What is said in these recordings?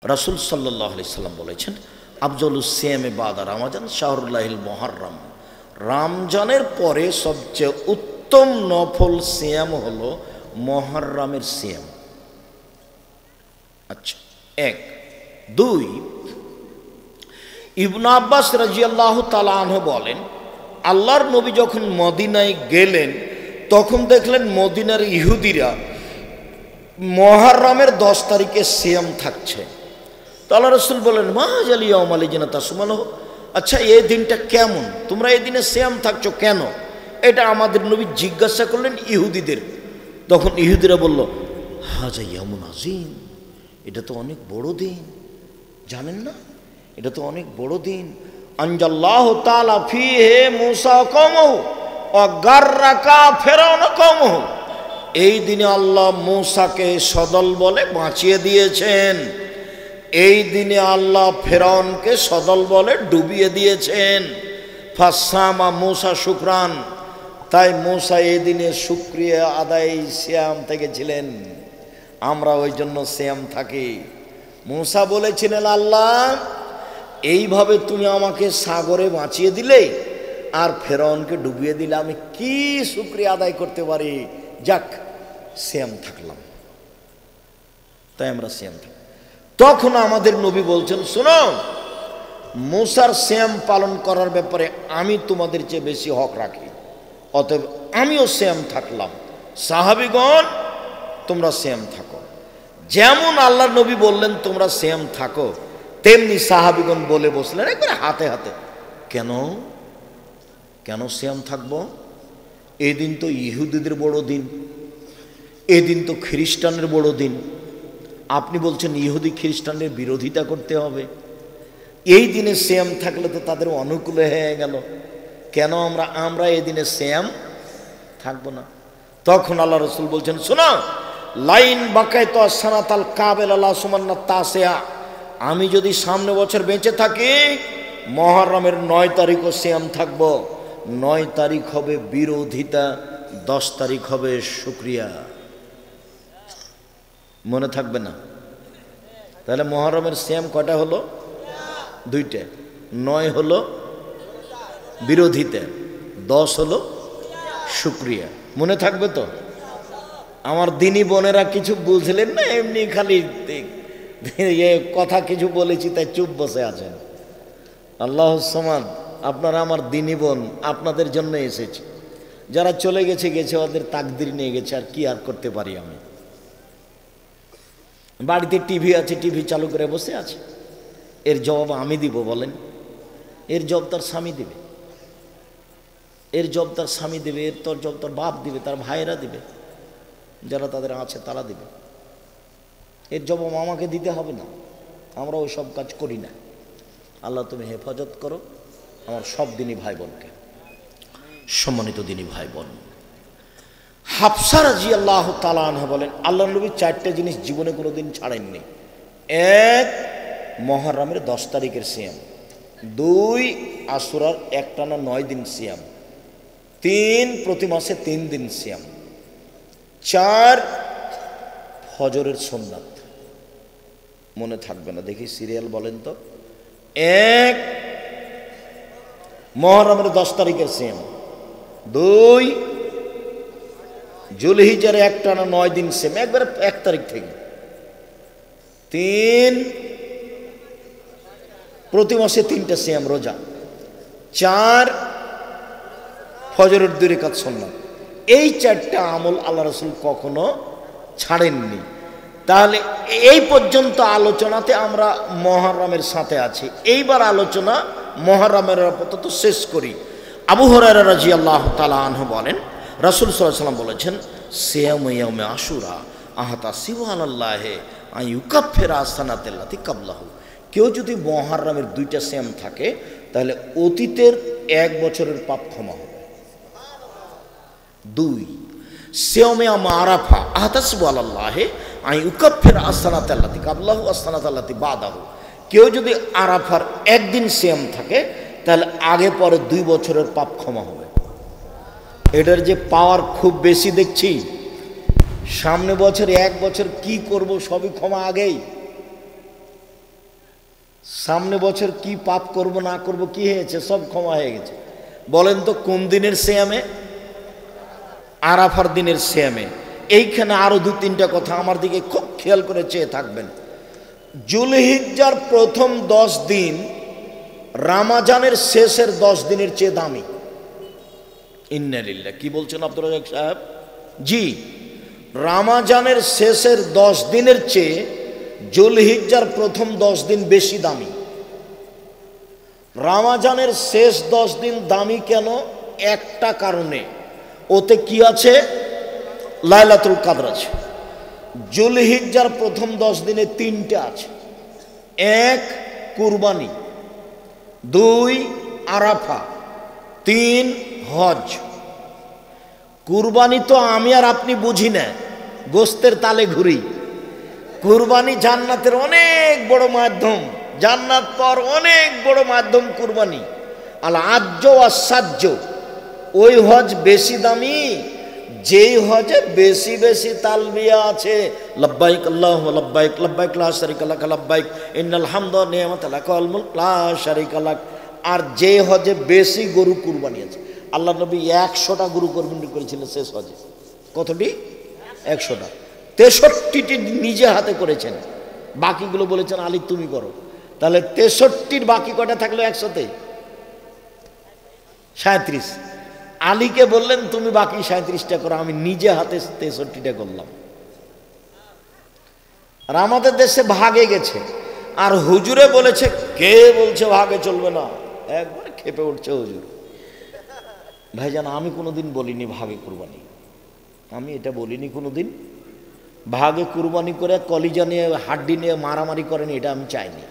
রাসূল সাল্লাল্লাহু আলাইহি সাল্লাম বলেছেন, আফজালুস সিয়ামে বাদা রমাজান শাহরুল্লাহিল মুহররম, রমজানের পরে সবচেয়ে উত্তম নফল সিয়াম হলো মুহররমের সিয়াম। আচ্ছা, এক। দুই, ইবনে আব্বাস রাদিয়াল্লাহু তাআলা আনহু বলেন, আল্লাহর নবী যখন মদিনায় গেলেন তখন দেখলেন মদিনার ইহুদিরা মুহররমের 10 তারিখে সিয়াম থাকছে। তো আল্লাহ রাসূল বলেন, মা জালি ইয়াউম আলাইজিনা তাসুমানহু, আচ্ছা এই দিনটা কেমন, তোমরা এই দিনে সিয়াম থাকছো কেন? এটা আমাদের নবী জিজ্ঞাসা করলেন ইহুদিদের। তখন ইহুদিরা বলল, হাজা ইয়াউমুন আযীম, এটা তো অনেক বড় দিন, জানেন না এটা তো অনেক বড় দিন। আনজাল্লাহু তাআলা ফীহি মূসা কওমহু ওয়া গাররাকা ফিরআউন কওমহু, এই দিনে আল্লাহ মূসাকে সদল বলে বাঁচিয়ে দিয়েছেন, এই দিনে আল্লাহ ফেরাউনকে সদল বলে ডুবিয়ে দিয়েছেন। ফাসামা মূসা শুকরান, তাই মূসা এই দিনে শুকরিয়া আদায় সিয়াম থেকেছিলেন। আমরা ওই জন্য সিয়াম থাকি। মূসা বলেছিলেন, আল্লাহ এইভাবে তুমি আমাকে সাগরে বাঁচিয়ে দিলে আর ফেরাউনকে ডুবিয়ে দিলে, আমি কি শুকরিয়া আদায় করতে পারি? যাক, সিয়াম থাকলাম, তাই আমরা সিয়াম থাকি। তখন আমাদের নবী বলছেন, শোনো, মূসার সিয়াম পালন করার ব্যাপারে আমি তোমাদের চেয়ে বেশি হক রাখি, অতএব আমিও সিয়াম থাকলাম। সাহাবীগণ তোমরা সিয়াম থাকো। যেমন আল্লাহর নবী বললেন তোমরা সিয়াম থাকো, তেমনি সাহাবীগণ বলে বসলেন একবারে হাতে হাতে, কেন কেন সিয়াম থাকবো? এই দিন তো ইহুদিদের বড় দিন, এই দিন তো খ্রিস্টানের বড় দিন, আপনি বলছেন ইহুদি খ্রিস্টানের বিরোধিতা করতে হবে, এই দিনে সিয়াম থাকলে তো তাদের অনুকূলে হয়ে গেল, কেন আমরা এই দিনে সিয়াম থাকবো না? তখন আল্লাহ রাসূল বলছেন, শোনো, লাইন বাকাইতু সানাতাল কাবেল আল্লাহ সুমান্না তাসিয়া, আমি যদি সামনে বছর বেঁচে থাকি মুহররমের 9 তারিখও সিয়াম থাকবো। 9 তারিখ হবে বিরোধিতা, 10 তারিখ হবে শুকরিয়া। মনে থাকবে না? তাহলে মুহররমের সিয়াম কয়টা হলো? 2টা। 9 হলো বিরোধিতা, 10 হলো শুকরিয়া। মনে থাকবে তো? আমার দিনী বোনেরা কিছু বুঝলেন না, এমনি খালি কথা কিছু বলেছি তাই চুপ বসে আছেন। আল্লাহুস সামাদ, আপনারা আমার দিনী বোন, আপনাদের জন্য এসেছি। যারা চলে গেছে গেছে, ওদের তাকদির নিয়ে গেছে, আর কি আর করতে পারি আমি? বাড়িতে টিভি আছে, টিভি চালু করে বসে আছে, এর জবাব আমি দিব? বলেন, এর জবাব তার স্বামী দেবে, এর জবাব তার স্বামী দেবে, এর তোর জবাব তার বাপ দিবে, তার ভাইয়েরা দিবে, যারা তাদের আছে তারা দিবে। এর জবাব আমাকে দিতে হবে না, আমরা ওই সব কাজ করি না। আল্লাহ তুমি হেফাজত করো আমার সব দিনই ভাই বোনকে। সম্মানিত দিনই ভাই বোন, হাফসা রাদিয়াল্লাহু তাআলা আনহা বলেন, আল্লাহর নবী 4টে জিনিস জীবনে কোনোদিন ছাড়েননি। 1, মুহররমের 10 তারিখের সিয়াম। 2, আশুরার একটানা 9 দিন সিয়াম। 3, প্রতি মাসে 3 দিন সিয়াম। 4, ফজরের সুন্নাত। মনে থাকবে না? দেখি সিরিয়াল বলেন তো। 1, মুহররমের 10 তারিখের সিয়াম। 2, জুলহিজ্জার একটানা 9 দিন সিয়াম, একবারে 1 তারিখ থেকে। 3, প্রতি মাসে 3টা সিয়াম রোজা। 4, ফজরের 2 রাকাত সুন্নাত। এই 4টা আমল আল্লাহ রাসূল কখনো ছাড়েননি। তাহলে এই পর্যন্ত আলোচনাতে আমরা মুহররমের সাথে আছি। এইবার আলোচনা মুহররমের আপাতত শেষ করি। আবু হুরায়রা রাদিয়াল্লাহু তাআলা আনহু বলেন, রাসূল সাল্লাল্লাহু আলাইহি ওয়াসাল্লাম বলেছেন, সিয়ামু ইয়াউমে আশুরা আহাতা সুবহানাল্লাহি আইয়ুকাফিরা সানাতাল্লাতি কাবলাহু, কেউ যদি মুহররমের 2টা সিয়াম থাকে তাহলে অতীতের 1 বছরের পাপ ক্ষমা হবে। 2, সিয়ামে আরাফা আহাতা সুবহানাল্লাহি আইয়ুকাফিরা সানাতাল্লাতি কাবলাহু সানাতাল্লাতি বাদাহু, কেউ যদি আরাফার একদিন সিয়াম থাকে তাহলে আগে পরে 2 বছরের পাপ ক্ষমা হবে। এটার যে পাওয়ার খুব বেশি দেখছি, সামনে বছর 1 বছর কি করব সবই ক্ষমা আগেই। সামনে বছর কি পাপ করব না করব কি হয়েছে সব ক্ষমা হয়ে গেছে। বলেন তো কোন দিনের সিয়ামে? আরাফার দিনের সিয়ামে। এইখানে আরো 2-3টা কথা আমার দিকে খুব খেয়াল করে চেয়ে থাকবেন। জুলহিজ্জার প্রথম 10 দিন রমজানের শেষের 10 দিনের চেয়ে দামি। ইন্না লিল্লাহ, কি বলছেন আব্দুর রাজ্জাক সাহেব? জি, রমজানের শেষের 10 দিনের চেয়ে জুলহিজ্জার প্রথম 10 দিন বেশি দামি। রমজানের শেষ 10 দিন দামি কেন? একটা কারণে, ওতে কি আছে? লাইলাতুল কদর আছে। জুলহিজ্জার প্রথম 10 দিনে 3টা আছে। 1 কুরবানি, 2 আরাফা, 3 হজ। কুরবানি তো আমি আর আপনি বুঝি না, গোস্তের তালে ঘুরি। কুরবানি জান্নাতের অনেক বড় মাধ্যম, জান্নাত পর অনেক বড় মাধ্যম কুরবানি। আল আজ্জ আসাজ্য, ওই হজ বেশি দামি যেই হজে বেশি বেশি তালবিয়া আছে, লব্বাইক আল্লাহুম্মা লব্বাইক লব্বাইক লা শারীকা লাক লব্বাইক ইন্নাল হামদা ওয়া নি'মাতা লাক ওয়াল মুলক লা শারীকা লাক। আর যে হজে বেশি গরু কুরবানি আছে, আল্লাহ নবী 100টা গরু কুরবানি করেছিলেন শেষ হজে। কতটি? 100টা। 63টি নিজে হাতে করেছেন, বাকিগুলো বলেছেন আলী তুমি করো। তাহলে 63টির বাকি কটা থাকলো 100তে? 37। আলীকে বললেন তুমি বাকি 37টা করো, আমি নিজে হাতে 63টা করলাম। আর আমাদের দেশে ভাগে গেছে, আর হুজুরে বলেছে, কে বলছে ভাগে চলবে না? একবার খেপে উঠছে হুজুর। ভাইজান, আমি কোনোদিন বলিনি ভাগে কুরবানি, আমি এটা বলিনি কোনোদিন। ভাগে কুরবানি করে কলিজা নিয়ে হাড্ডি নিয়ে মারামারি করেন, এটা আমি চাইনি।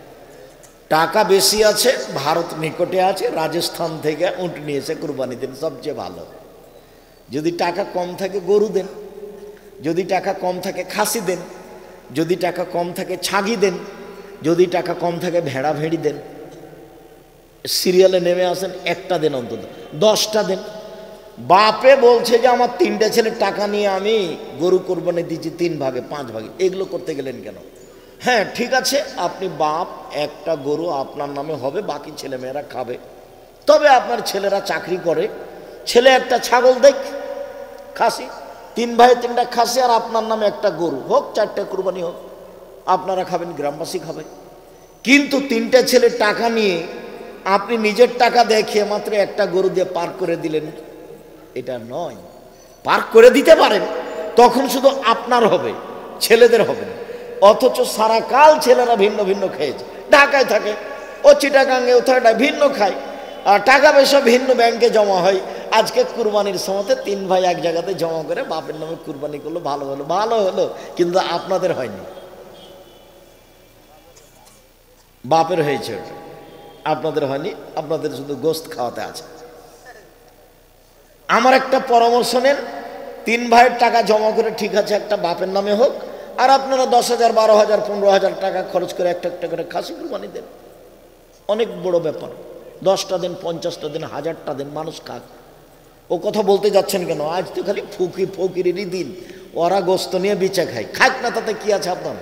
টাকা বেশি আছে, ভারত নিকটে আছে, রাজস্থান থেকে উট নিয়েছে, কুরবানি দেন, সবচেয়ে ভালো। যদি টাকা কম থাকে গরু দেন, যদি টাকা কম থাকে খাসি দেন, যদি টাকা কম থাকে ছাগি দেন, যদি টাকা কম থাকে ভেড়া ভেড়ি দেন। সিরিয়ালে নেমে আসেন, একটা দেন, অন্তত 10টা দেন। বাপে বলছে যে আমার 3টে ছেলের টাকা নিয়ে আমি গরু কোরবানি দিচ্ছি 3 ভাগে 5 ভাগে, এগুলো করতে গেলেন কেন? হ্যাঁ ঠিক আছে, আপনি বাপ, একটা গরু আপনার নামে হবে, বাকি ছেলেমেয়েরা খাবে। তবে আপনার ছেলেরা চাকরি করে, ছেলে একটা ছাগল দেখ খাসি, 3 ভাই 3টা খাসি, আর আপনার নামে একটা গরু হোক, 4টে কুরবানি হোক, আপনারা খাবেন, গ্রামবাসী খাবে। কিন্তু 3টে ছেলের টাকা নিয়ে আপনি নিজের টাকা দেখিয়ে মাত্র একটা গরু দিয়ে পার করে দিলেন, এটা নয়। পার করে দিতে পারেন, তখন শুধু আপনার হবে, ছেলেদের হবে না। অথচ সারা কাল ছেলেরা ভিন্ন ভিন্ন খেয়েছে, ঢাকায় থাকে, ও চিটাগাঙ্গে ওথায় ভিন্ন খায়, আর টাকা পয়সা ভিন্ন ব্যাংকে জমা হয়। আজকে কুরবানির সময়তে 3 ভাই এক জায়গাতে জমা করে বাপের নামে কুরবানি করলো, ভালো হলো, ভালো হলো, কিন্তু আপনাদের হয়নি, বাপের হয়েছে, আপনাদের হয়নি, আপনাদের শুধু গোস্ত খাওয়াতে আছে। আমার একটা পরামর্শ নেন, 3 ভাইয়ের টাকা জমা করে ঠিক আছে একটা বাপের নামে হোক, আর আপনারা 10,000 12,000 15,000 টাকা খরচ করে একটা একটা করে খাসি কুরবানি দেন, অনেক বড় ব্যাপার। 10টা দেন, 50টা দেন, 1000টা দেন, মানুষ খাক। ও কথা বলতে যাচ্ছেন কেন? আজ তো খালি ফকিরেরই দিন, ওরা গোস্ত নিয়ে বিচা খায়, খাক না, তাতে কি আছে? আপনার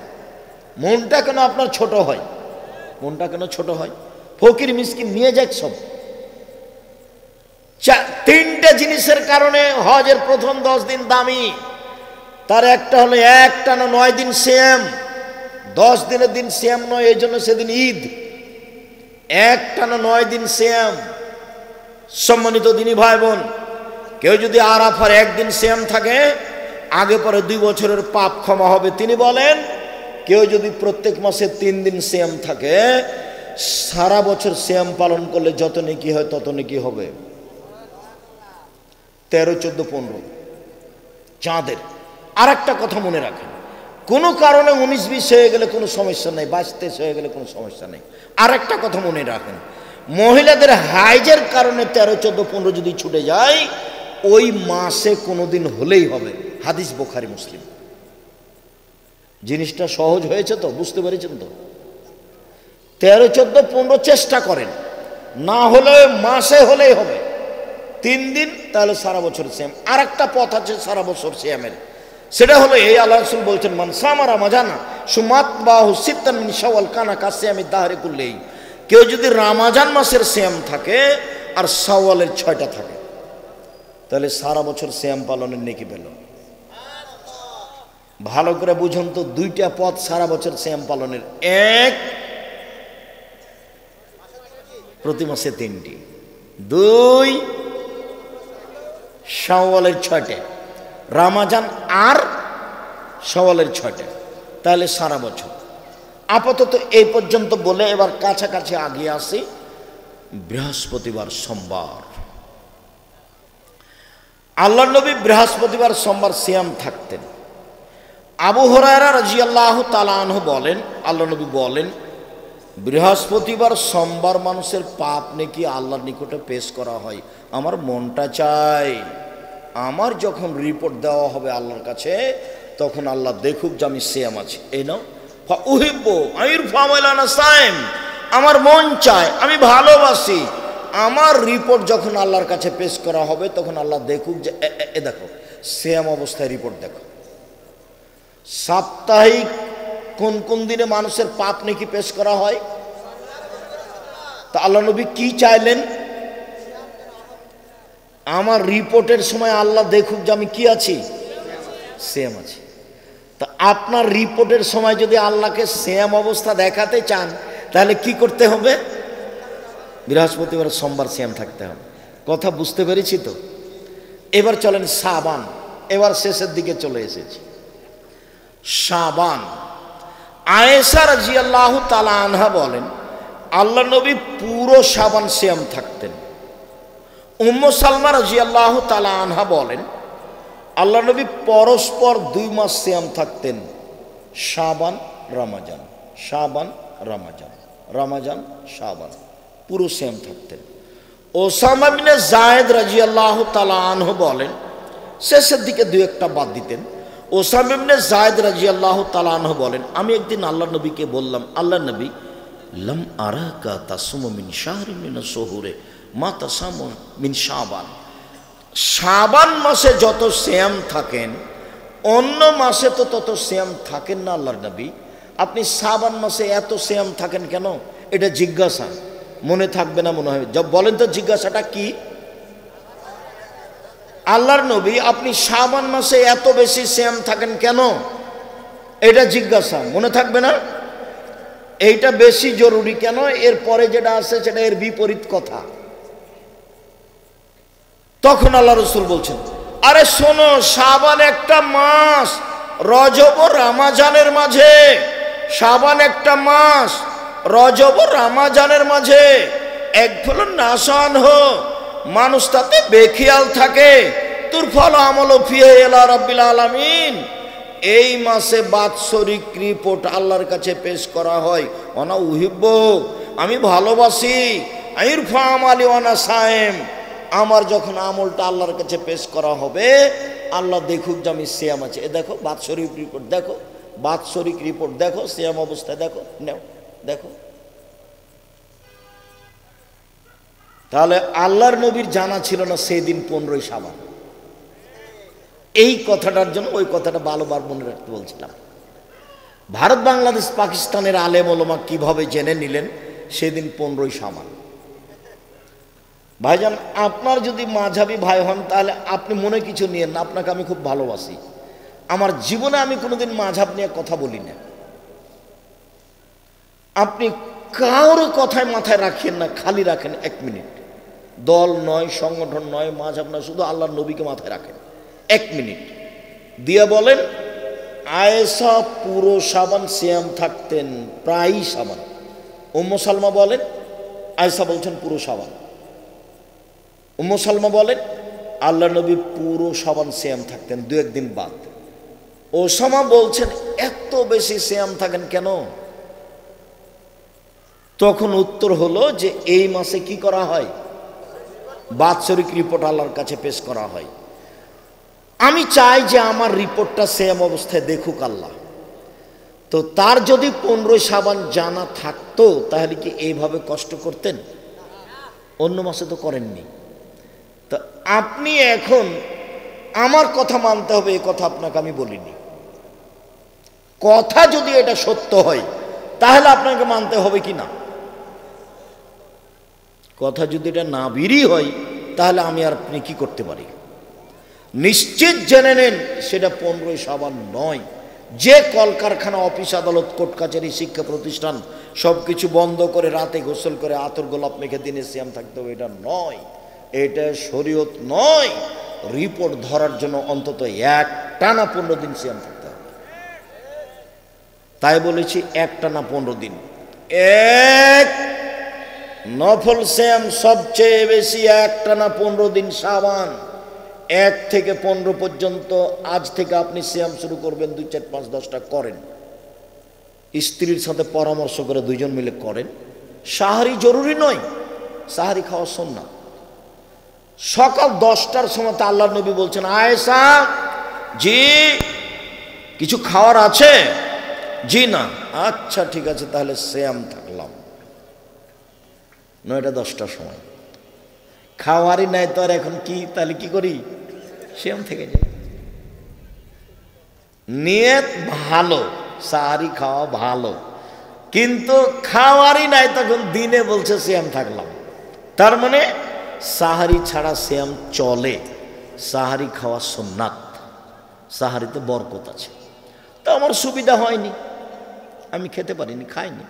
মনটা কেন আপনার ছোট হয়? মনটা কেন ছোট হয়? ফকির মিসকিন নিয়ে যাক সব। 3টে জিনিসের কারণে হজের প্রথম 10 দিন দামি। তার একটা হলো একটানা 9 দিন সিয়াম, 10 দিনের দিন সিয়াম নয়, এই জন্য সেদিন ঈদ। একটানা 9 দিন সিয়াম। সম্মানিত দিনী ভাই বোন, কেউ যদি আরাফার 1 দিন সিয়াম থাকে, আগে পরে 2 বছরের পাপ ক্ষমা হবে। তিনি বলেন, কেউ যদি প্রত্যেক মাসে 3 দিন সিয়াম থাকে, সারা বছর সিয়াম পালন করলে যত নেকি হয় তত নেকি হবে। 13, 14, 15 চাঁদের। আর একটা কথা মনে রাখেন, কোনো কারণে 19-20 হয়ে গেলে কোনো সমস্যা নেই, 22-23 হয়ে গেলে কোনো সমস্যা নেই। আর একটা কথা মনে রাখেন, মহিলাদের হাইজের কারণে 13, 14, 15 যদি ছুটে যায়, ওই মাসে কোনোদিন হলেই হবে। হাদিস বুখারী মুসলিম। জিনিসটা সহজ হয়েছে তো? বুঝতে পেরেছেন তো? 13, 14, 15 চেষ্টা করেন, না হলে মাসে হলেই হবে 3 দিন, তাহলে সারা বছর সিয়াম। আর একটা পথ আছে সারা বছর সিয়ামের, সেটা হলো এই, আল্লাহ রাসূল বলছেন মান সামা রমাজানা সুমাতবাহু সিত্তান মিন শাওয়াল কানা কাসিয়ামি দাহরি কুল্লিহি, কেউ যদি রমাজান মাসের সিয়াম থাকে আর শাওয়ালের 6টা থাকে, তাহলে সারা বছর সিয়াম পালনের নেকি পেল। ভালো করে বুঝুন তো, 2টা পথ সারা বছর সিয়াম পালনের। এক, প্রতি মাসে 3টি, 2 শাওয়ালের 6টে, রমাজান আর শাওয়ালের 6টে, তাহলে সারা বছর। আপাতত এই পর্যন্ত বলে এবার কাছাকাছি আগিয়ে আসি। বৃহস্পতিবার সোমবার, আল্লাহর নবী বৃহস্পতিবার সোমবার সিয়াম থাকতেন। আবু হুরায়রা রাদিয়াল্লাহু তাআলা আনহু বলেন, আল্লাহর নবী বলেন, বৃহস্পতিবার সোমবার মানুষের পাপ নেকি আল্লাহর নিকটে পেশ করা হয়। আমার মনটা চায় আমার যখন রিপোর্ট দেওয়া হবে আল্লাহর কাছে, তখন আল্লাহ দেখুক যে আমি সিয়াম আছি। এই নাও ফাউহিব্বু আইরফা মালানা সাইম, আমার মন চায়, আমি ভালোবাসি আমার রিপোর্ট যখন আল্লাহর কাছে পেশ করা হবে তখন আল্লাহ দেখুক যে এ দেখো সিয়াম অবস্থায় রিপোর্ট দেখো। সাপ্তাহিক কোন কোন দিনে মানুষের পাপ নেকি পেশ করা হয়? তা আল্লাহ নবী কি চাইলেন? আমার রিপোর্টের সময় আল্লাহ দেখুক যে আমি কি আছি, সিয়াম আছি। তা আপনার রিপোর্টের সময় যদি আল্লাহকে সিয়াম অবস্থা দেখাতে চান তাহলে কি করতে হবে? বৃহস্পতিবার সোমবার সিয়াম থাকতে হবে। কথা বুঝতে পেরেছি তো? এবার চলেন শাবান, এবার শেষের দিকে চলে এসেছি। শাবান, আয়েশা রাদিয়াল্লাহু তাআলা আনহা বলেন আল্লাহ নবী পুরো শাবান সিয়াম থাকতেন। উম্মু সালমা রাদিয়াল্লাহু তাআলা আনহা বলেন আল্লাহ নবী পরস্পর 2 মাস সিয়াম থাকতেন, শাবান রমাজান, শাবান রমাজান, রমাজান শাবান, পুরো সিয়াম থাকতেন। ওসামা বিন যায়েদ রাদিয়াল্লাহু তাআলা আনহু বলেন, শেষের দিকে 2-1টা বাদ দিতেন। ওসামা বিন যায়েদ রাদিয়াল্লাহু তাআলা আনহু বলেন আমি একদিন আল্লাহ নবীকে বললাম, আল্লাহ নবী লাম আরাকা তাসুমু মিন শাহরিন মিন শুহুরে মা তাসামু মিন শাবান, শাবান মাসে যত সিয়াম থাকেন অন্য মাসে তো তত সিয়াম থাকেন না আল্লাহর নবী, আপনি শাবান মাসে এত সিয়াম থাকেন কেন? এটা জিজ্ঞাসা, মনে থাকবে না মনে হয়। বলেন তো জিজ্ঞাসাটা কি? আল্লাহর নবী আপনি শাবান মাসে এত বেশি সিয়াম থাকেন কেন? এটা জিজ্ঞাসা, মনে থাকবে না? এইটা বেশি জরুরি কেন? এর পরে যেটা আছে সেটা এর বিপরীত কথা। তখন আল্লাহ রাসূল বলছেন আরে শোনো, শাবান একটা মাস, রজব ও রমজানের মাঝে, শাবান একটা মাস, রজব ও রমজানের মাঝে এক ফলন নাশান হো, মানুষ তাতে বেখিয়াল থাকে, তুর ফল আমল ফিহে ইলা রাব্বিল আলামিন। এই মাসে বাৎসরিক রিপোর্ট আল্লাহর কাছে পেশ করা হয়। অনা উহিব্ব, আমি ভালোবাসি, আইরফা আমালি ওয়ানা সায়েম, আমার যখন আমলটা আল্লাহর কাছে পেশ করা হবে আল্লাহ দেখুক যে আমি সিয়াম আছি। এ দেখো বাৎসরিক রিপোর্ট দেখো, বাৎসরিক রিপোর্ট দেখো, সিয়াম অবস্থায় দেখো, নেও দেখো। তাহলে আল্লাহর নবীর জানা ছিল না সেই দিন 15ই শাবান। এই কথাটার জন্য ওই কথাটা ভালোবার মনে রাখতে বলছিলাম। ভারত বাংলাদেশ পাকিস্তানের আলেম ওলামা কিভাবে জেনে নিলেন সেদিন 15ই শাবান। ভাইজান আপনার যদি মাঝহাবি ভাই হন তাহলে আপনি মনে কিছু নিয়েন না, আপনাকে আমি খুব ভালোবাসি। আমার জীবনে আমি কোনোদিন মাঝহাব নিয়ে কথা বলি না। আপনি কারো কথায় মাথায় রাখেন না, খালি রাখেন 1 মিনিট। দল নয়, সংগঠন নয়, মাঝহাব নয়, শুধু আল্লাহর নবীকে মাথায় রাখেন 1 মিনিট দিয়ে বলেন আয়েশা পুরো শাবান সিয়াম থাকতেন, প্রায়ই শাবান। উম্মু সালমা বলেন আয়েশা বলছেন পুরো শাবান। উম্মু সালমা বলেন আল্লাহ নবী পুরো শাবান সিয়াম থাকতেন, 2-1 দিন বাদ। ওসামা বলছেন এত বেশি সিয়াম থাকেন কেন? তখন উত্তর হলো যে এই মাসে কি করা হয়? বাৎসরিক রিপোর্ট আল্লাহর কাছে পেশ করা হয়। আমি চাই যে আমার রিপোর্টটা সিয়াম অবস্থায় দেখুক আল্লাহ। তো তার যদি 15ই শাবান জানা থাকতো তাহলে কি এইভাবে কষ্ট করতেন? অন্য মাসে তো করেননি। তো আপনি এখন আমার কথা মানতে হবে, এ কথা আপনাকে আমি বলিনি। কথা যদি এটা সত্য হয় তাহলে আপনাকে মানতে হবে কি না? কথা যদি এটা না বিরি হয় তাহলে আমি আর আপনি কি করতে পারি? নিশ্চিত জেনে নেন সেটা 15ই শাবান নয়। যে কলকারখানা, অফিস, আদালত, কোর্ট কাছারি, শিক্ষা প্রতিষ্ঠান সব কিছু বন্ধ করে রাতে গোসল করে আতর গোলাপ মেখে দিনে সিয়াম থাকতে হবে, এটা নয়, এটা শরীয়ত নয়। রিপোর্ট ধরার জন্য অন্তত একটানা 15 দিন সিয়াম থাকতে হবে। তাই বলেছি একটানা 15 দিন। এক নফল সিয়াম সবচেয়ে বেশি একটানা 15 দিন শাবান 1 থেকে 15 পর্যন্ত। আজ থেকে আপনি সিয়াম শুরু করবেন, 2, 4, 5, 10টা করেন, স্ত্রীর সাথে পরামর্শ করে 2 জন মিলে করেন। সাহারি জরুরি নয়, সাহারি খাওয়া সুন্নাত। সকাল 10টার সময় তো আল্লাহর নবী বলছেন, আয়েশা জি কিছু খাওয়ার আছে? জি না। আচ্ছা ঠিক আছে, তাহলে সিয়াম থাকলাম। 9টা 10টার সময় খাওয়ারই নাই তো আর এখন কি, তাহলে কি করি? সিয়াম থেকে যাই। নিয়ত ভালো, সাহারি খাওয়া ভালো, কিন্তু খাওয়ারই নাই তখন দিনে বলছে সিয়াম থাকলাম। তার মানে সাহারি ছাড়া সিয়াম চলে, সাহারি খাওয়া সুন্নাত, সাহারিতে বরকত আছে। তো আমার সুবিধা হয়নি, আমি খেতে পারিনি, খাইনি।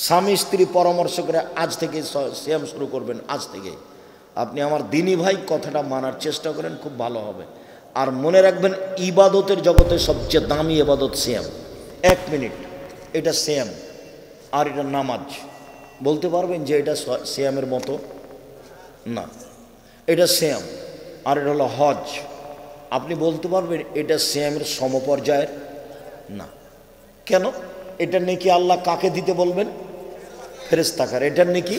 স্বামী স্ত্রী পরামর্শ করে আজ থেকে সিয়াম শুরু করবেন, আজ থেকে। আপনি আমার দিনী ভাই, কথাটা মানার চেষ্টা করেন, খুব ভালো হবে। আর মনে রাখবেন, ইবাদতের জগতে সবচেয়ে দামি ইবাদত সিয়াম। 1 মিনিট, এটা সিয়াম আর এটা নামাজ। বলতে পারবেন যে এটা সিয়ামের মতো? না, এটা সিয়াম। আর এটা হলো হজ। আপনি বলতে পারবেন এটা সিয়ামের সমপর্যায়ের? না। কেন? এটা নেকি আল্লাহ কাকে দিতে বলবেন? ফেরেশতাকার। এটার নেকি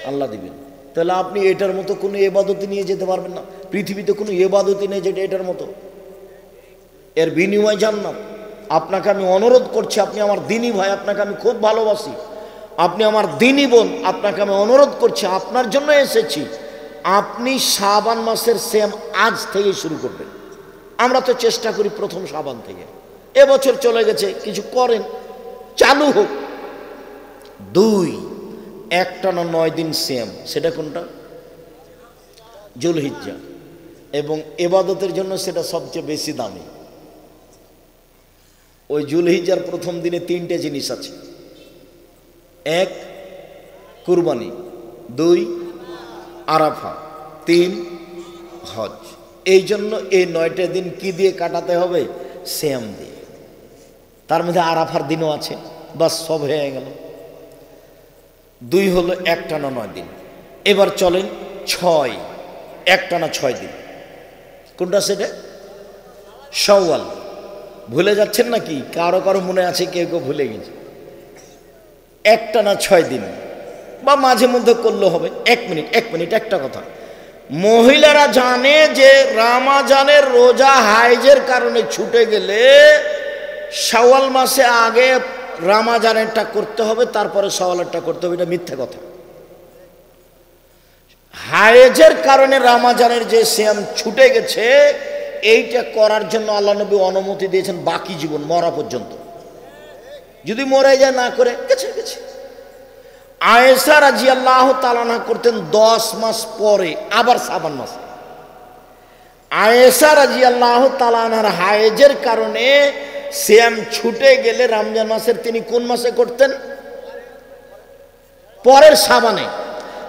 আল্লাহ দিবেন। তাহলে আপনি এটার মতো কোনো ইবাদতি নিয়ে যেতে পারবেন না। পৃথিবীতে কোনো ইবাদতি নেই যেটা এটার মতো। এর বিনিময় জান্নাত। আপনাকে আমি অনুরোধ করছি, আপনি আমার দিনী ভাই, আপনাকে আমি খুব ভালোবাসি, আপনি আমার দিনী বোন, আপনাকে আমি অনুরোধ করছি, আপনার জন্য এসেছি, আপনি শাবান মাসের সিয়াম আজ থেকে শুরু করবেন। আমরা তো চেষ্টা করি প্রথম শাবান থেকে। এবছর চলে গেছে, কিছু করেন, চালু হোক। 2, একটানা 9 দিন সিয়াম। সেটা কোনটা? জুলহিজ্জা। এবং ইবাদতের জন্য সেটা সবচেয়ে বেশি দামি। ওই জুলহিজ্জার প্রথম দিনে 3টে জিনিস আছে। 1 কুরবানি, 2 আরাফা, 3 হজ। এই জন্য এই 9টে দিন কি দিয়ে কাটাতে হবে? সিয়াম দিয়ে। তার মধ্যে আরাফার দিনও আছে, বাস সব হয়ে গেল। 2 হলো একটানা 9 দিন। এবার চলেন 6, একটানা 6 দিন। কোনটা সেটা? শাওয়াল। ভুলে যাচ্ছেন নাকি? কারো কারো মনে আছে, কেউ কেউ ভুলে গেছে। একটানা 6 দিন, বা মাঝে মধ্যে করলে হবে। 1 মিনিট একটা কথা। মহিলারা জানে যে রমজানের রোজা হাইজের কারণে ছুটে গেলে শাওয়াল মাসে আগে রমজানেরটা করতে হবে, তারপরে শাওয়ালেরটা করতে হবে। এটা মিথ্যা কথা। হাইজের কারণে রমজানের যে সিয়াম ছুটে গেছে, এইটা করার জন্য আল্লাহ নবী অনুমতি দিয়েছেন বাকি জীবন, মরা পর্যন্ত। যদি মরে যায়, না করে গেছে। আয়েশা রাদিয়াল্লাহু তাআলা আনহা করতেন 10 মাস পরে, আবার শাবান মাসে। আয়েশা রাদিয়াল্লাহু তাআলা আনহার হায়েজের কারণে সিয়াম ছুটে গেলে রমজান মাসের তিনি কোন মাসে করতেন? পরের শাবানে।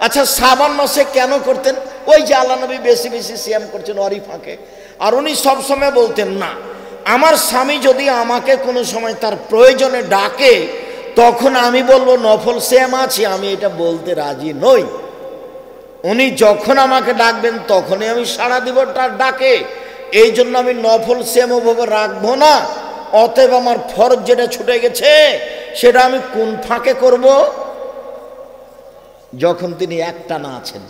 আচ্ছা, শাবান মাসে কেন করতেন? ওই যে আল্লাহ নবী বেশি বেশি সিয়াম করছেন ওরই ফাঁকে। আর উনি সবসময় বলতেন, না, আমার স্বামী যদি আমাকে কোনো সময় তার প্রয়োজনে ডাকে, তখন আমি বলবো নফল সিয়াম আছে, আমি এটা বলতে রাজি নই। উনি যখন আমাকে ডাকবেন তখনই আমি সাড়া দিব তার ডাকে। এই জন্য আমি নফল সিয়াম ওভাবে রাখবো না। অতএব আমার ফরজ যেটা ছুটে গেছে সেটা আমি কোন ফাঁকে করব? যখন তিনি একটানা আছেন।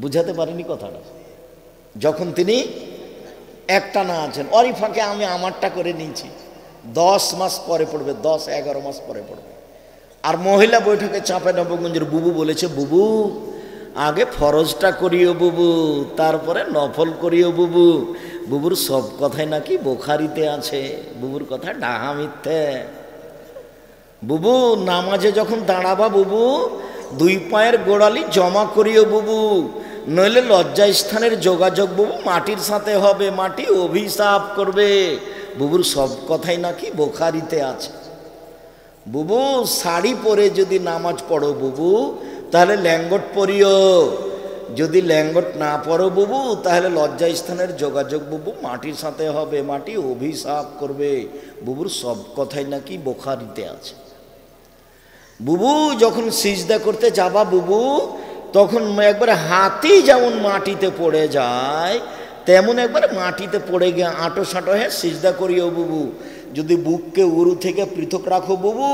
বুঝাতে পারিনি কথাটা? যখন তিনি একটানা আছেন, ওরই ফাঁকে আমি আমারটা করে নিয়েছি। 10 মাস পরে পড়বে, 10-11 মাস পরে পড়বে। আর মহিলা বৈঠকে চাঁপাইনবাবগঞ্জের বুবু বলেছে, বুবু আগে ফরজটা করিও বুবু, তারপরে নফল করিও বুবু। বুবুর সব কথাই নাকি বোখারিতে আছে। বুবুর কথা ডাহা মিথ্যে। বুবু নামাজে যখন দাঁড়াবা বুবু, দুই পায়ের গোড়ালি জমা করিও বুবু, নইলে লজ্জাস্থানের যোগাযোগ বুবু মাটির সাথে হবে, মাটি অভিশাপ করবে। বুবুর সব কথাই নাকি বোখারিতে আছে। বুবু শাড়ি পরে যদি নামাজ পড়ো বুবু, তাহলে ল্যাঙ্গট পরিও। যদি ল্যাঙ্গট না পড়ো বুবু, তাহলে লজ্জাস্থানের যোগাযোগ বুবু মাটির সাথে হবে, মাটি অভিশাপ করবে। বুবুর সব কথাই নাকি বোখারিতে আছে। বুবু যখন সিজদা করতে যাবা বুবু, তখন একবার হাতি যেমন মাটিতে পড়ে যায়, তেমন একবার মাটিতে পড়ে গিয়ে আঁটো সাঁটো হয়ে সিজদা করিও বুবু। যদি বুককে উরু থেকে পৃথক রাখো বুবু,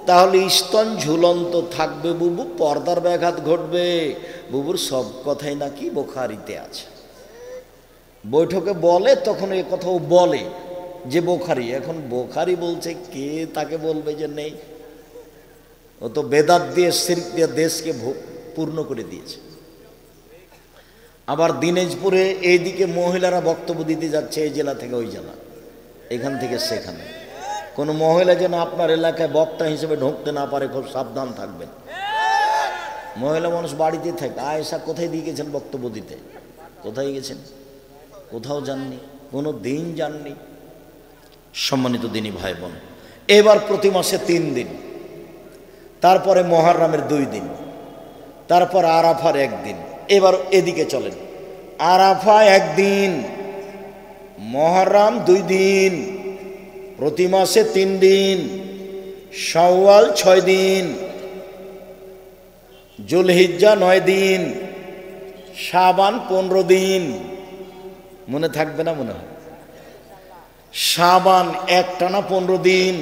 তাহলে স্তন ঝুলন্ত থাকবে বুবু, পর্দার ব্যাঘাত ঘটবে। বুবুর সব কথাই নাকি বোখারিতে আছে। বৈঠকে বলে তখন এ কথাও বলে যে বোখারি। এখন বোখারি বলছে, কে তাকে বলবে যে নেই? ও তো বেদাত দিয়ে শিরক দিয়ে দেশকে পূর্ণ করে দিয়েছে। আবার দিনাজপুরে এইদিকে মহিলারা বক্তব্য দিতে যাচ্ছে, এই জেলা থেকে ওই জেলা, এখান থেকে সেখানে। কোনো মহিলা যেন আপনার এলাকায় বক্তা হিসেবে ঢুকতে না পারে, খুব সাবধান থাকবেন। মহিলা মানুষ বাড়িতে থাকে। আয়েশা কোথায় দিয়ে গেছেন বক্তব্য দিতে? কোথায় গেছেন? কোথাও যাননি, কোনো দিন যাননি। সম্মানিত দিনী ভাই বোন, এবার প্রতি মাসে 3 দিন, তারপরে মুহররমের 2 দিন, তারপর আরাফার 1 দিন। এবার এদিকে চলেন। আরাফা 1 দিন, মুহররম 2 দিন, প্রতি মাসে 3 দিন, শাওয়াল 6 দিন, জুলহিজ্জা 9 দিন, শাবান 15 দিন। মনে থাকবে না মনে হয়? শাবান একটানা 15 দিন,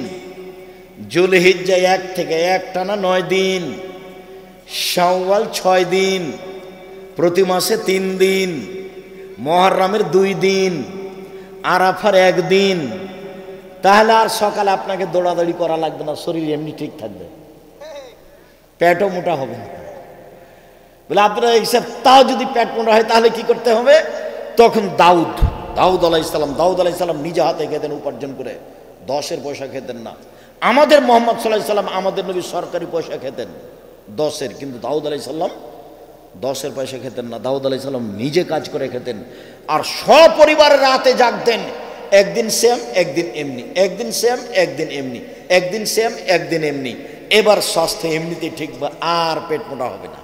জুলহিজ্জা 1 থেকে একটানা 9 দিন, শাওয়াল 6 দিন, প্রতি মাসে 3 দিন, মুহররমের 2 দিন, আরাফার 1 দিন। তাহলে আর সকালে আপনাকে দৌড়াদৌড়ি করা লাগবে না, শরীর এমনি ঠিক থাকবে, পেটও মোটা হবে না। বলে আপনারা এইসব, তাও যদি পেট মোটা হয় তাহলে কি করতে হবে? তখন দাউদ আলাইহিসসালাম নিজে হাতে খেতেন উপার্জন করে, 10-এর পয়সা খেতেন না। আমাদের মুহাম্মদ সাল্লাল্লাহু আলাইহি সাল্লাম, আমাদের নবী সরকারি পয়সা খেতেন 10-এর, কিন্তু দাউদ আলাইহিস সালাম 10-এর পয়সা খেতেন না। দাউদ আলাইহিস সালাম নিজে কাজ করে খেতেন, আর সপরিবারে রাতে জাগতেন। একদিন সেম একদিন এমনি, একদিন সেম একদিন এমনি, একদিন সেম একদিন এমনি। এবার স্বাস্থ্য এমনিতেই ঠিক, আর পেট মোটা হবে না।